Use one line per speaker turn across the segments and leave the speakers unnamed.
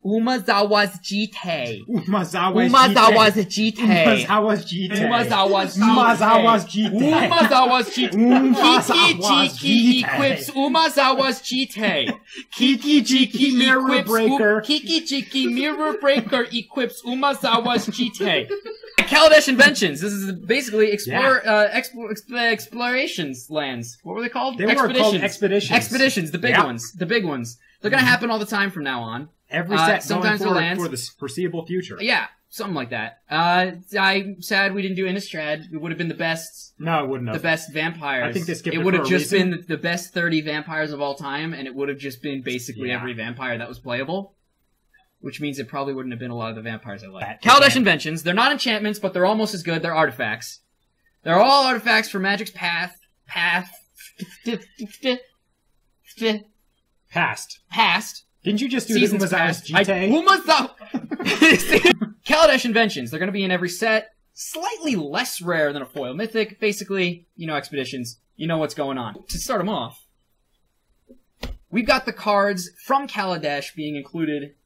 Umazawa's Jite.
Umazawa's Jite.
Kiki equips Umazawa's Jite. Kiki
Mirror Breaker.
Kiki Mirror Breaker equips Umazawa's Jite. Kaladesh Inventions. This is basically explorations lands. What were they called?
They were called expeditions.
Expeditions, the big ones. The big ones. They're gonna happen all the time from now on.
Every set
sometimes
going
lands
for the foreseeable future.
Yeah, something like that. I'm sad we didn't do Innistrad. It would have been the best.
No, it wouldn't have.
The best vampires.
I think they skipped
it
it
would
for
have
a
just
reason.
been the best 30 vampires of all time, and it would have just been basically every vampire that was playable. Which means it probably wouldn't have been a lot of the vampires I like. Kaladesh Inventions. They're not enchantments, but they're almost as good. They're artifacts. They're all artifacts for Magic's Past.
Didn't you just do
Seasons
the Umazawa's
past. Kaladesh Inventions. They're going to be in every set. Slightly less rare than a foil mythic. Basically, you know expeditions. You know what's going on. To start them off, we've got the cards from Kaladesh being included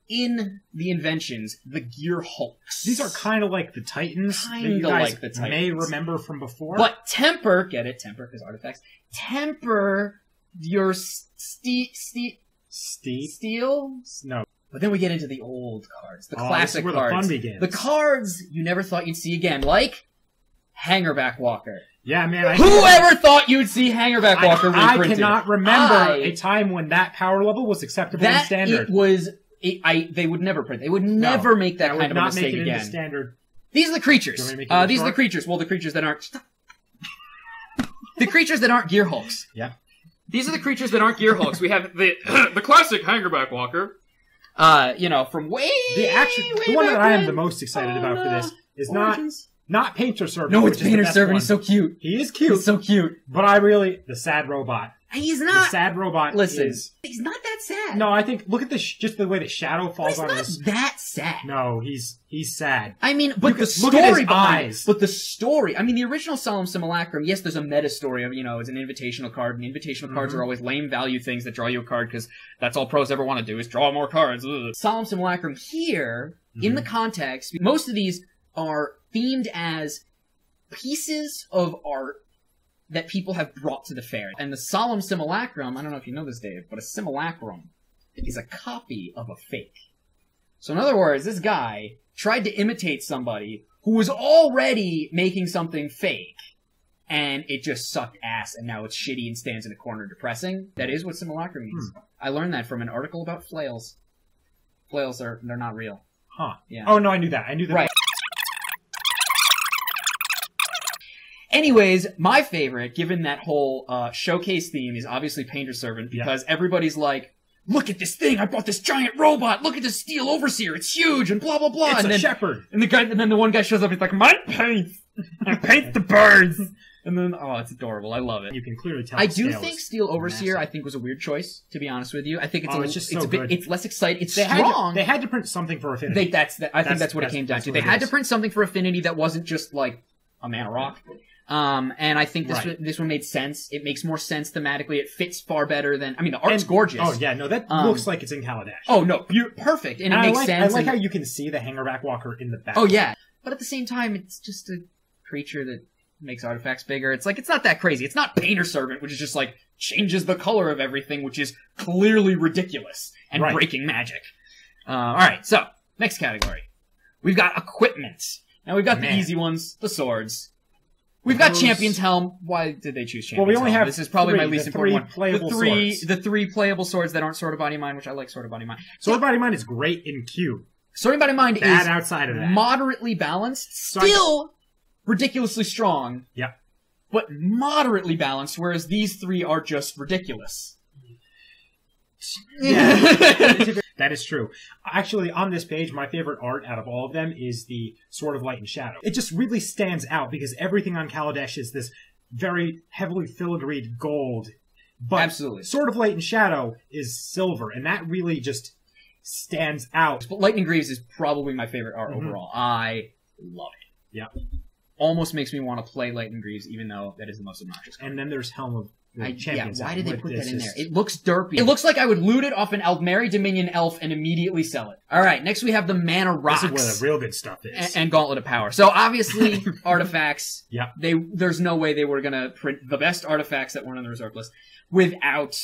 in the Inventions, the Gear Hulks.
These are kind of like the Titans that you guys may remember from before.
But temper, get it, temper, because artifacts, temper your steel?
No.
But then we get into the old cards, the classic
where
cards.
The fun begins.
The cards you never thought you'd see again, like Hangerback Walker.
Yeah, man.
Whoever thought you'd see Hangerback Walker reprinted?
I cannot remember a time when that power level was acceptable in Standard.
They would never print. They would never make that kind of a mistake again.
Into Standard.
These are the creatures. These are the creatures. Well, the creatures that aren't. The creatures that aren't Gear Hulks.
Yeah.
These are the creatures that aren't Gear Hulks. We have the classic Hangerback Walker. You know, from way
the one that I am the most excited about for this is not Painter Servant.
No, it's Painter Servant. He's so cute.
He is cute.
He's so cute.
But the sad robot.
He's not.
The sad robot.
Listen, he's not that sad.
No, I think look at just the way the shadow falls on his.
He's not that sad.
No, he's sad.
I mean, but the story behind. But the story. I mean, the original Solemn Simulacrum. Yes, there's a meta story of it's an invitational card, and invitational cards are always lame value things that draw you a card because that's all pros ever want to do is draw more cards. Ugh. Solemn Simulacrum here in the context, most of these are themed as pieces of art that people have brought to the fair. And the Solemn Simulacrum, I don't know if you know this, Dave, but a simulacrum is a copy of a fake. So in other words, this guy tried to imitate somebody who was already making something fake, and it just sucked ass, and now it's shitty and stands in a corner depressing. That is what simulacrum means. I learned that from an article about flails. Flails they're not real.
Huh.
Yeah.
Oh, no, I knew that. I knew that.
Right. Anyways, my favorite, given that whole showcase theme, is obviously Painter Servant, because everybody's like, look at this thing, I bought this giant robot, look at this Steel Overseer, it's huge, and blah, blah, blah.
It's a shepherd.
And then the one guy shows up, he's like, mine paints! I paint the birds! And then, it's adorable, I love it.
You can clearly tell
I do think Steel Overseer, I think, was a weird choice, to be honest with you. I think it's
just so good.
It's less exciting, it's strong.
They had to print something for Affinity.
I think that's what it came down to. They had to print something for Affinity that wasn't just, like, a mana rock. And I think this one made sense. It makes more sense thematically. It fits far better than... I mean, the art's gorgeous.
Oh, yeah. No, that looks like it's in Kaladesh.
Oh, no. Perfect. And it makes sense.
I like how you can see the Hangerback Walker in the back.
Oh, yeah. But at the same time, it's just a creature that makes artifacts bigger. It's like, it's not that crazy. It's not Painter Servant, which is just like, changes the color of everything, which is clearly ridiculous and breaking magic. Alright, so, next category. We've got equipment. Now, we've got the easy ones, the swords. We've got Champion's Helm. Why did they choose Champion's Helm?
Well, we only have
this is probably my least important one.
The
three playable swords that aren't Sword of Body Mind, which I like Sword of Body Mind.
Sword of Body Mind is great in Q.
Sword of Body Mind is
outside of that.
Moderately balanced, still ridiculously strong.
Yeah.
But moderately balanced, whereas these three are just ridiculous.
Yeah. That is true. Actually, on this page, my favorite art out of all of them is the Sword of Light and Shadow. It just really stands out because everything on Kaladesh is this very heavily filigreed gold. But
absolutely.
Sword of Light and Shadow is silver, and that really just stands out.
But Lightning Greaves is probably my favorite art overall. I love it.
Yeah.
Almost makes me want to play Lightning Greaves, even though that is the most obnoxious card.
And then there's Helm of
Why did they put that in there?
Just...
It looks derpy. It looks like I would loot it off an Aldmeri Dominion elf and immediately sell it. Alright, next we have the Mana Rocks.
This is where the real good stuff is.
And Gauntlet of Power. So obviously, artifacts,
yeah.
There's no way they were gonna print the best artifacts that weren't on the reserve list without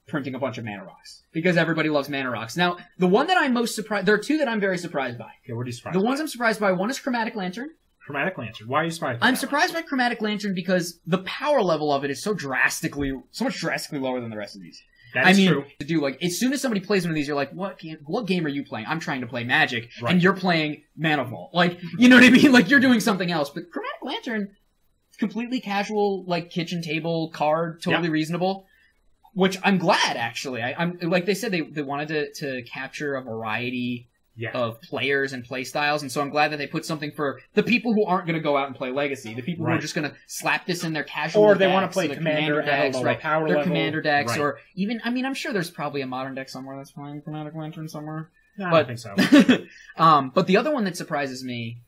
printing a bunch of Mana Rocks. Because everybody loves Mana Rocks. Now, the one that I'm most surprised... There are two that I'm very surprised by.
Okay, what are you surprised
The ones I'm surprised by, one is Chromatic Lantern.
Chromatic Lantern. Why are you surprised by
I'm surprised by Chromatic Lantern because the power level of it is so much drastically lower than the rest of these.
That's true.
To do, like, as soon as somebody plays one of these, you're like, what game are you playing? I'm trying to play Magic,
right.
and you're playing Mana Vault. Like, you know what I mean? Like, you're doing something else. But Chromatic Lantern, completely casual, like, kitchen table card, totally reasonable. Which I'm glad, actually. I'm like they said, they wanted to capture a variety of players and play styles, and so I'm glad that they put something for the people who aren't going to go out and play Legacy, the people who are just going to slap this in their casual
or they
decks,
want to play Commander decks, power
their
level.
Commander decks, or even, I mean, I'm sure there's probably a Modern deck somewhere that's playing Chromatic Lantern somewhere.
No, I don't think
so. But the other one that surprises me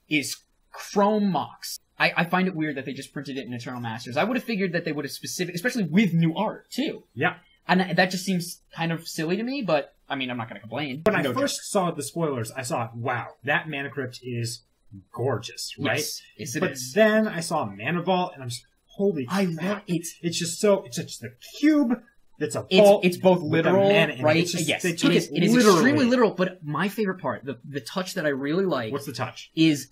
is Chrome Mox. I find it weird that they just printed it in Eternal Masters. I would have figured that they would have especially with new art, too.
Yeah.
And that just seems kind of silly to me, but, I mean, I'm not going to complain.
When I first saw the spoilers, I thought, wow, that Mana Crypt is gorgeous, right?
Yes, it
but
is.
then I saw Mana Vault, and I'm just, holy crap. It's just a cube that's a vault.
It's both literal, right? It is extremely literal, but my favorite part, the touch that I really like...
What's the touch?
Is...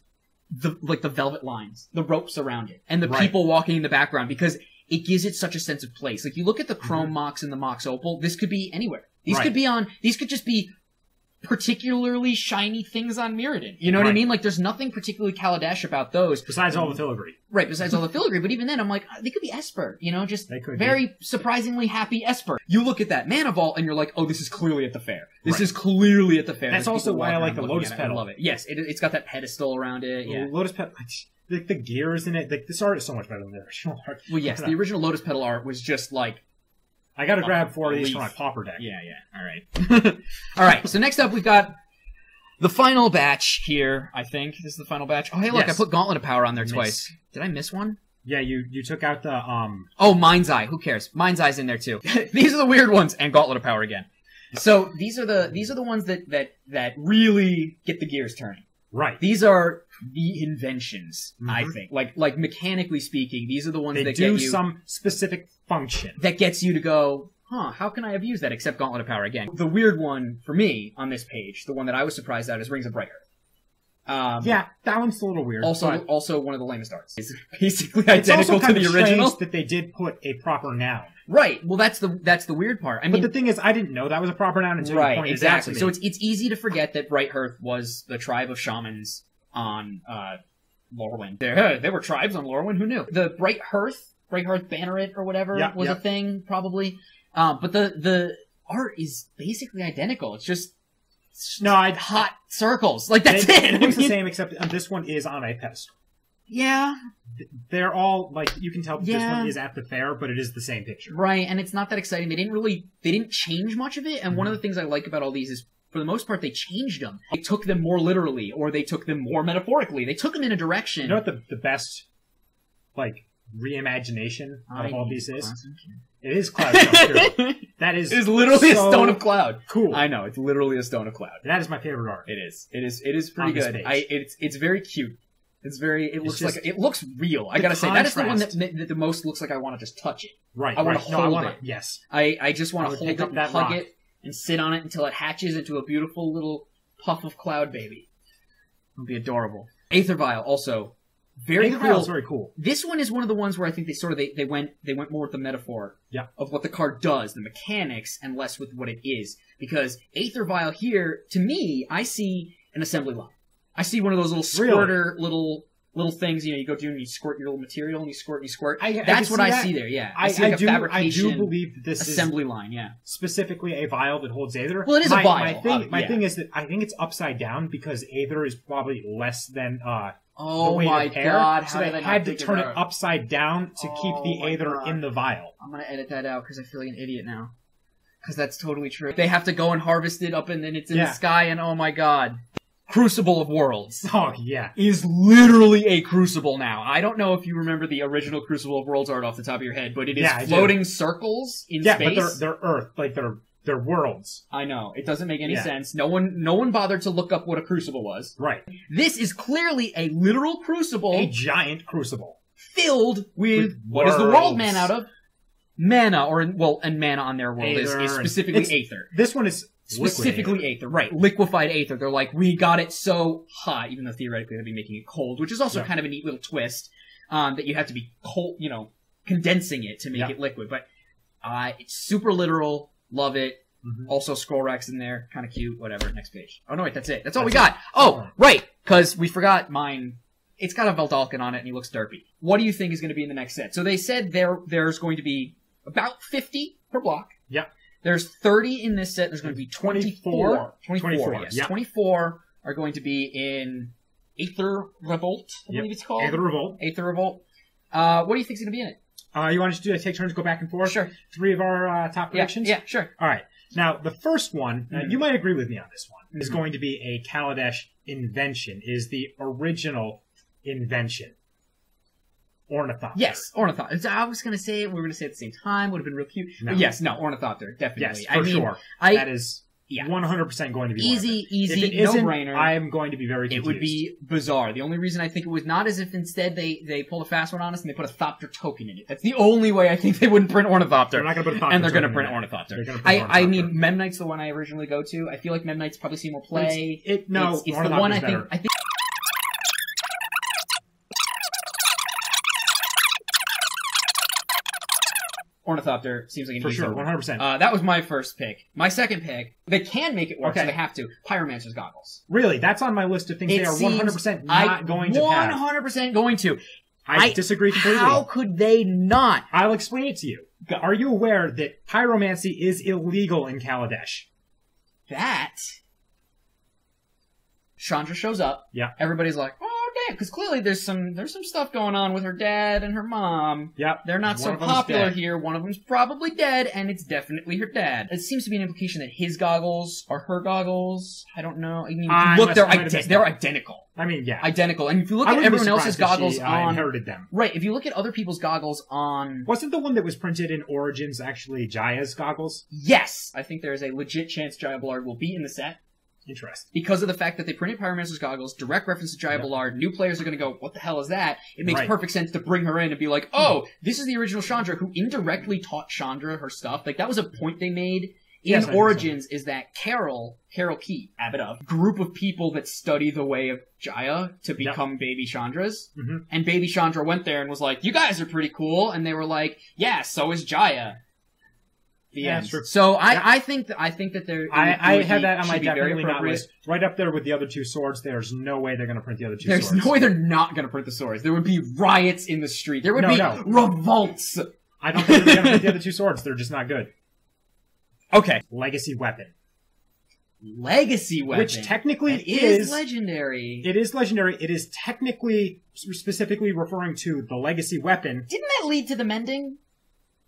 the velvet lines, the ropes around it, and the people walking in the background, because it gives it such a sense of place. Like, you look at the Chrome Mox and the Mox Opal, this could be anywhere. These could just be particularly shiny things on Mirrodin. You know what I mean? Like, there's nothing particularly Kaladesh about those.
Besides all the filigree.
Right, besides all the filigree. But even then, I'm like, they could be Esper. You know, just very surprisingly happy Esper. You look at that Mana Vault, and you're like, oh, this is clearly at the fair. This is clearly at the fair.
That's also why I like the Lotus Petal.
I love it. Yes, it's got that pedestal around it. Yeah.
Lotus Petal... the gears in it, this art is so much better than the original art.
Well, yes, the original Lotus Petal art was just like...
I gotta grab 4 of these for my pauper deck.
Yeah, alright. Alright, so next up we've got the final batch here, I think. This is the final batch. Oh, hey, look, I put Gauntlet of Power on there twice. Did I miss one?
Yeah, you took out the,
Oh, Mind's Eye. Who cares? Mind's Eye's in there, too. These are the weird ones, and Gauntlet of Power again. So, these are the ones that really get the gears turning.
Right.
These are the inventions, I think. Like mechanically speaking, these are the ones that get you...
They do some specific function.
That gets you to go, how can I have used that except Gauntlet of Power again? The weird one, for me, on this page, the one that I was surprised at, is Rings of Bright Earth.
Yeah, that one's a little weird.
Also one of the lamest arts. It's basically identical to the original.
It's that they did put a proper noun.
Right. Well, that's the weird part. I mean,
but the thing is, I didn't know that was a proper noun until you pointed it out to me.
So it's easy to forget that Bright Hearth was the tribe of shamans on Lorwyn. There were tribes on Lorwyn. Who knew? The Bright Hearth Banneret or whatever was a thing, probably. But the art is basically identical. It's just hot circles. Like, that's it.
It looks the same, except this one is on a pedestal.
Yeah.
They're all, like, you can tell this one is at the fair, but it is the same picture.
Right, and it's not that exciting. They didn't change much of it, and one of the things I like about all these is, for the most part, they changed them. They took them more literally, or they took them more metaphorically. They took them in a direction.
You know what the best, like, reimagination of all these is? It is Cloud Stone. That is
It is literally a stone of cloud.
Cool.
I know, it's literally a stone of cloud.
That is my favorite art.
It is pretty good. It's very cute. It looks real. I gotta say, that is the one that the most looks like I want to just touch it.
Right.
I want to hold it.
Yes.
I just want to hold it and hug it and sit on it until it hatches into a beautiful little puff of cloud baby. It'll be adorable. Aether Vial also very cool.
Vial is very cool.
This one is one of the ones where I think they went more with the metaphor of what the card does, the mechanics, and less with what it is. Because Aether Vial here, to me, I see an assembly line. I see one of those little squirter little things, you go do and you squirt your little material and you squirt and you squirt. That's what I see there, yeah. I see like a fabrication
I do believe that this
assembly line, yeah.
Specifically a vial that holds Aether.
Well, it is a vial.
My thing is that I think it's upside down because Aether is probably less than
oh
the weight
my
of air.
god,
so they had to turn it upside down to keep the Aether in the vial.
I'm gonna edit that out because I feel like an idiot now. Because that's totally true. They have to go and harvest it up and then it's in the sky and oh my god. Crucible of Worlds.
Oh, yeah.
Is literally a crucible now. I don't know if you remember the original Crucible of Worlds art off the top of your head, but it is floating circles in space.
Yeah, but they're Earth, like they're worlds.
I know. It doesn't make any sense. No one bothered to look up what a crucible was.
Right.
This is clearly a literal crucible.
A giant crucible.
Filled with what is the world man out of? Mana, and mana on their world is specifically Aether.
This one is
specifically Aether, right? Liquefied Aether. They're like, we got it so hot, even though theoretically they'd be making it cold, which is also kind of a neat little twist, that you have to be cold, condensing it to make it liquid. But, it's super literal. Love it. Also, scroll racks in there. Kind of cute. Whatever. Next page. Oh, no, wait, that's it. That's all we got. Oh, right. Because we forgot mine. It's got a Veldalkin on it, and he looks derpy. What do you think is going to be in the next set? So they said there's going to be about 50 per block.
Yep.
There's 30 in this set. There's going to be 24. 24, yes.
Yep.
24 are going to be in Aether Revolt, I believe it's called.
Aether Revolt.
Aether Revolt. What do you think is going to be in it?
You want us to take turns, go back and forth?
Sure.
3 of our top predictions?
Yeah, sure.
All right. Now, the first one, you might agree with me on this one, is going to be a Kaladesh invention, is the original invention. Ornithopter.
Yes, Ornithopter. I was going to say it. We were going to say it at the same time. Would have been real cute.
No.
But yes, no, Ornithopter. Definitely.
Yes, for sure. That is 100% going to be
easy, no-brainer.
I am going to be very confused.
It would be bizarre. The only reason I think it was not is if instead they pulled a fast one on us and they put a Thopter token in it. That's the only way I think they wouldn't print Ornithopter.
They're not going to put a Thopter
and they're going to print Ornithopter. I mean, Memnite's the one I originally go to. I feel like Memnite's probably seen more play.
It's the one I think.
Ornithopter seems like an easy one.
100%.
That was my first pick. My second pick, they can make it work, so they have to. Pyromancer's Goggles.
Really? That's on my list of things they are 100% not going to have.
100% going to.
I disagree completely.
How could they not?
I'll explain it to you. Are you aware that pyromancy is illegal in Kaladesh?
That... Chandra shows up.
Yeah.
Everybody's like, oh, damn. Because clearly there's some stuff going on with her dad and her mom.
Yep.
They're not so popular here. One of them's probably dead, and it's definitely her dad. It seems to be an implication that his goggles are her goggles. I don't know. I mean, look, they're identical.
I mean, yeah.
Identical. And if you look at everyone else's goggles on...
inherited them.
Right. If you look at other people's goggles on...
Wasn't the one that was printed in Origins actually Jaya's goggles?
Yes. I think there's a legit chance Jaya Ballard will be in the set.
Interesting.
Because of the fact that they printed Pyromancer's goggles, direct reference to Jaya Ballard, new players are going to go, what the hell is that? It makes perfect sense to bring her in and be like, oh, this is the original Chandra who indirectly taught Chandra her stuff. Like, that was a point they made in Origins, is that Carol Key, Abbott, group of people that study the way of Jaya to become baby Chandras. And baby Chandra went there and was like, you guys are pretty cool. And they were like, yeah, so is Jaya. True. So I think that they're.
I had that on my definitely not list, right up there with the other two swords. There's no way they're going to print the other two swords.
There's no way they're not going to print the swords. There would be riots in the street. There would be revolts.
I don't think they're going to print the other two swords. They're just not good.
Okay.
Legacy weapon.
Legacy weapon,
which technically
is legendary.
It is legendary. It is technically specifically referring to the legacy weapon.
Didn't that lead to the mending?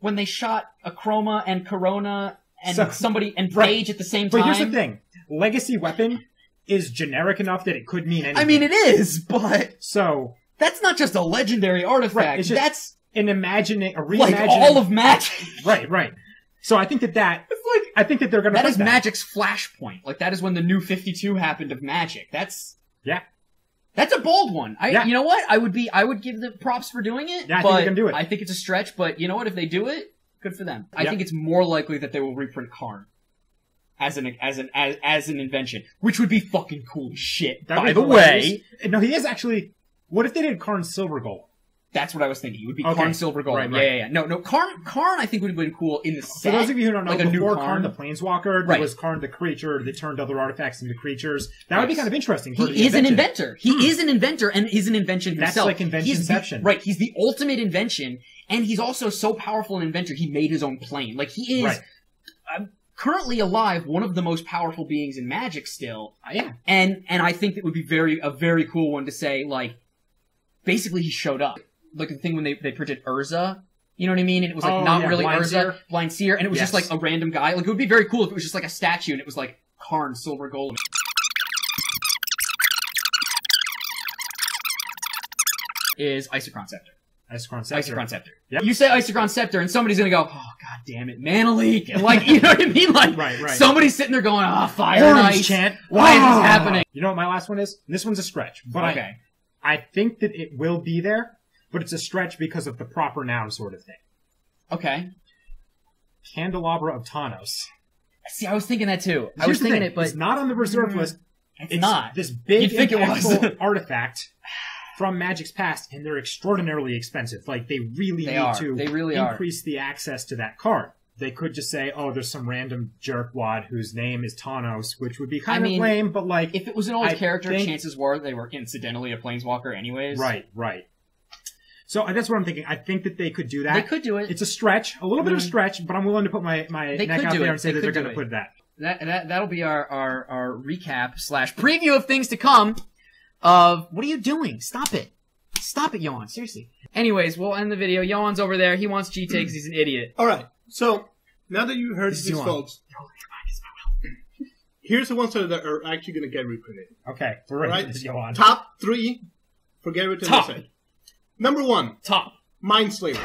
When they shot Acroma and Corona and somebody and Rage at the same time.
But here's the thing. Legacy weapon is generic enough that it could mean anything.
I mean, it is, but...
So...
That's not just a legendary artifact.
Right,
that's...
a reimagining...
Like all of Magic.
Right. So I think that... It's like... I think that they're going to...
That is Magic's flashpoint. Like, that is when the new 52 happened of Magic. That's...
Yeah.
That's a bold one. You know what? I would give them props for doing it.
Yeah, I think they can do it.
I think it's a stretch, but you know what? If they do it, good for them. I think it's more likely that they will reprint Karn as an invention, which would be fucking cool as shit. By the way,
no, he is actually. What if they did Karn Silver Golem?
That's what I was thinking. It would be Karn Silver Golem. Right. Yeah. No, Karn I think would have been cool in the set.
For those of you who don't know,
like
before Karn the Planeswalker, there was Karn the creature that turned other artifacts into creatures. That would be kind of interesting.
He is an inventor. He is an inventor and is an invention himself.
That's like Inventionception.
Right. He's the ultimate invention, and he's also so powerful an inventor, he made his own plane. Like, he is... currently alive, one of the most powerful beings in Magic still.
Yeah.
And I think that would be a very cool one to say, like, basically he showed up. Like the thing when they printed Urza, you know what I mean? And it was like not really Urza, Blind Seer, and it was just like a random guy. Like, it would be very cool if it was just like a statue and it was like Karn Silver Golem. is Isochron Scepter.
Isochron Scepter.
Isochron Scepter.
Yep.
You say Isochron Scepter, and somebody's gonna go, oh, god damn it, Mana Leak. And like, you know what I mean? Like,
right.
somebody's sitting there going, oh, Fire
Orange
Knight.
chant.
Why is this happening?
You know what my last one is? This one's a stretch. But
okay.
I think that it will be there, but it's a stretch because of the proper noun sort of thing.
Okay.
Candelabra of Tawnos.
See, I was thinking that too.
Here's
I was thinking
thing.
it, but
it's not on the reserve list.
It's not.
This big,
You'd think it was.
impactful artifact from Magic's past, and they're extraordinarily expensive. Like, they really need to increase the access to that card. They could just say, oh, there's some random jerkwad whose name is Tawnos, which would be kind of lame, but like...
If it was an old character, chances were they were incidentally a Planeswalker anyways.
Right. So that's what I'm thinking. I think that they could do that.
They could do it.
It's a stretch, a little bit of a stretch, but I'm willing to put my neck out there and say that they're going to put that.
That'll be our recap / preview of things to come. What are you doing? Stop it, Yohan. Seriously. Anyways, we'll end the video. Yohan's over there. He wants GT because he's an idiot.
All right. So now that you heard these folks, here's the ones that are actually going to get reprinted.
Okay, we're ready for this, Yohan.
Top 3 for get reprinted. Number 1.
Top.
Mindslaver.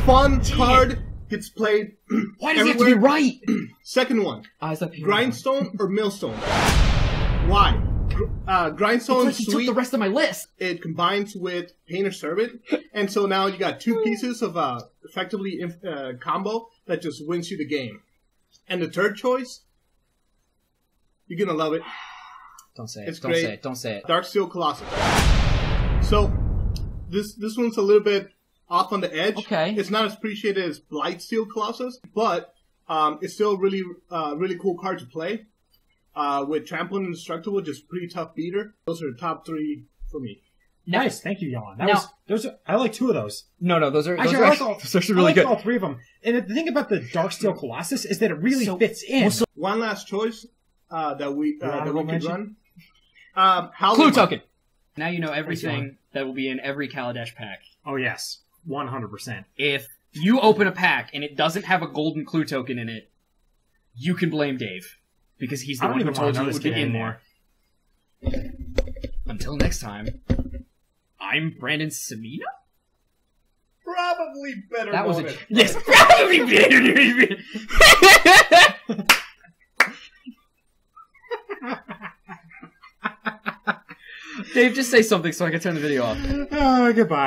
Fun card. Gets played.
Why does it have to be right?
Second one. Grindstone or Millstone? Why? Grindstone
it's like he took the rest of my list.
It combines with Painter Servant, and so now you got 2 pieces of effectively combo that just wins you the game. And the third choice, you're gonna love it.
Don't say it.
It's
don't
great.
say it. Don't say it.
Darksteel Colossus. So this one's a little bit off on the edge.
Okay.
It's not as appreciated as Blightsteel Colossus, but it's still really cool card to play. With Trample and Indestructible, just pretty tough beater. Those are the top 3 for me.
Nice, thank you, Yohan. I like 2 of those.
No, those are
actually
really good.
I like all 3 of them. And the thing about the Darksteel Colossus is that it really fits in.
One last choice that we could run.
Clue token. Now you know everything that will be in every Kaladesh pack.
Oh yes, 100%.
If you open a pack and it doesn't have a golden clue token in it, you can blame Dave. Because he's the one who told you it would be in there. Until next time, I'm Brandon Samina?
Probably better.
That was it. Yes, probably better. Dave, just say something so I can turn the video off.
Oh, goodbye.